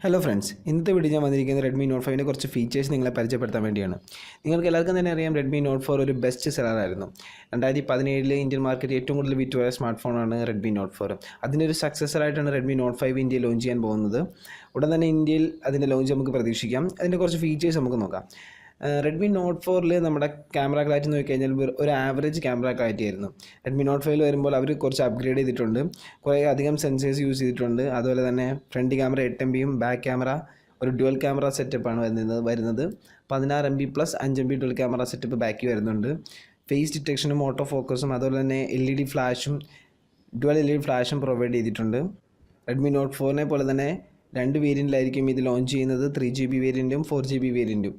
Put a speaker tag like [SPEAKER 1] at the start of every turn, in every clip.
[SPEAKER 1] Hello friends, ഇന്നത്തെ video ഞാൻ വന്നിരിക്കുന്നത് റെഡ്മി നോട്ട് 5ൻ്റെ കുറച്ച് ഫീച്ചേഴ്സ് നിങ്ങളെ പരിചയപ്പെടുത്താൻ വേണ്ടിയാണ്. നിങ്ങൾക്ക് എല്ലാവർക്കും തന്നെ അറിയാം, റെഡ്മി നോട്ട് 4 ഒരു ബെസ്റ്റ് സെല്ലറായിരുന്നു. 2017 ഇന്ത്യൻ മാർക്കറ്റ് ഏറ്റവും കൂടുതൽ വിറ്റുപോയ സ്മാർട്ട് ഫോണാണ് റെഡ്മി നോട്ട് 4. അതിൻ്റെ ഒരു സക്സസറായിട്ടാണ് റെഡ്മി നോട്ട് 5 ഇന്ത്യയിൽ ലോഞ്ച് ചെയ്യാൻ പോകുന്നത്. ഉടൻ തന്നെ ഇന്ത്യയിൽ അതിൻ്റെ ലോഞ്ച് നമുക്ക് പ്രതീക്ഷിക്കാം. അതിൻ്റെ കുറച്ച് ഫീച്ചേഴ്സ് നമുക്ക് നോക്കാം. റെഡ്മി നോട്ട് 4 നമ്മുടെ ക്യാമറ ക്ലാരിറ്റി നോക്കിക്കഴിഞ്ഞാൽ ഒരു ആവറേജ് ക്യാമറ ക്ലാരിറ്റി ആയിരുന്നു. റെഡ്മി നോട്ട് 5 വരുമ്പോൾ അവർ കുറച്ച് അപ്ഗ്രേഡ് ചെയ്തിട്ടുണ്ട്. കുറേ അധികം സെൻസേഴ്സ് യൂസ് ചെയ്തിട്ടുണ്ട്. അതുപോലെ തന്നെ front camera 8 MB back camera ഒരു ഡുവൽ ക്യാമറ സെറ്റപ്പാണ് വരുന്നത് 16 MB plus 5 MB dual camera setup ബാക്കി വരുന്നുണ്ട്. ഫേസ് ഡിറ്റക്ഷനും ഓട്ടോ ഫോക്കസും അതുപോലെ തന്നെ LED ഫ്ലാഷും ഡുവൽ LED ഫ്ലാഷും പ്രൊവൈഡ് ചെയ്തിട്ടുണ്ട്. റെഡ്മി നോട്ട് 4നെ പോലെ തന്നെ 2 വേരിയൻറ്റിലായിരിക്കും ഇത് ലോഞ്ച് ചെയ്യുന്നത്. 3GB വേരിയൻറ്റും 4GB വേരിയൻറ്റും.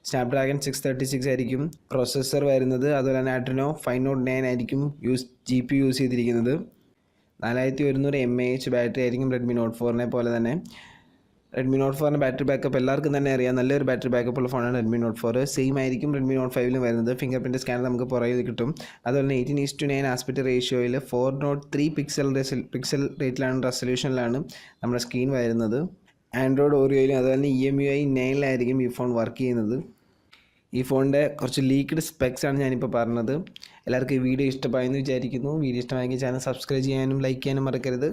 [SPEAKER 1] സ്നാപ്ഡ്രാഗൺ 636 ആയിരിക്കും പ്രോസസ്സർ വരുന്നത്. അതുപോലെ തന്നെ Adreno 509 ആയിരിക്കും GPU യൂസ് ചെയ്തിരിക്കുന്നത്. 4100 mAh ബാറ്ററി ആയിരിക്കും റെഡ്മി നോട്ട് 4നെ പോലെ തന്നെ. റെഡ്മി നോട്ട് 4ൻ്റെ ബാറ്ററി ബാക്കപ്പ് എല്ലാവർക്കും തന്നെ അറിയാം, നല്ലൊരു ബാറ്ററി ബാക്കപ്പ് ഉള്ള ഫോണാണ് റെഡ്മി നോട്ട് 4. സെയിം ആയിരിക്കും റെഡ്മി നോട്ട് 5ലും വരുന്നത്. ഫിംഗർ പ്രിൻറ്റ് സ്കാനർ നമുക്ക് പുറകിൽ കിട്ടും. അതുപോലെ തന്നെ 18:9 ആസ്പെക്ട് റേഷ്യോയിൽ 403 പിക്സൽ റേറ്റിലാണ് റെസൊല്യൂഷനിലാണ് നമ്മുടെ സ്ക്രീൻ വരുന്നത്. ആൻഡ്രോയിഡ് ഓറിയോയിലും അതുപോലെ തന്നെ EMUI 9 ഈ ഫോൺ വർക്ക് ചെയ്യുന്നത്. ഈ ഫോണിൻ്റെ കുറച്ച് ലീക്ക്ഡ് സ്പെക്സ് ആണ് ഞാനിപ്പോൾ പറഞ്ഞത്. എല്ലാവർക്കും ഈ വീഡിയോ ഇഷ്ടമായെന്ന് വിചാരിക്കുന്നു. വീഡിയോ ഇഷ്ടമായെങ്കിൽ ചാനൽ സബ്സ്ക്രൈബ് ചെയ്യാനും ലൈക്ക് ചെയ്യാനും മറക്കരുത്.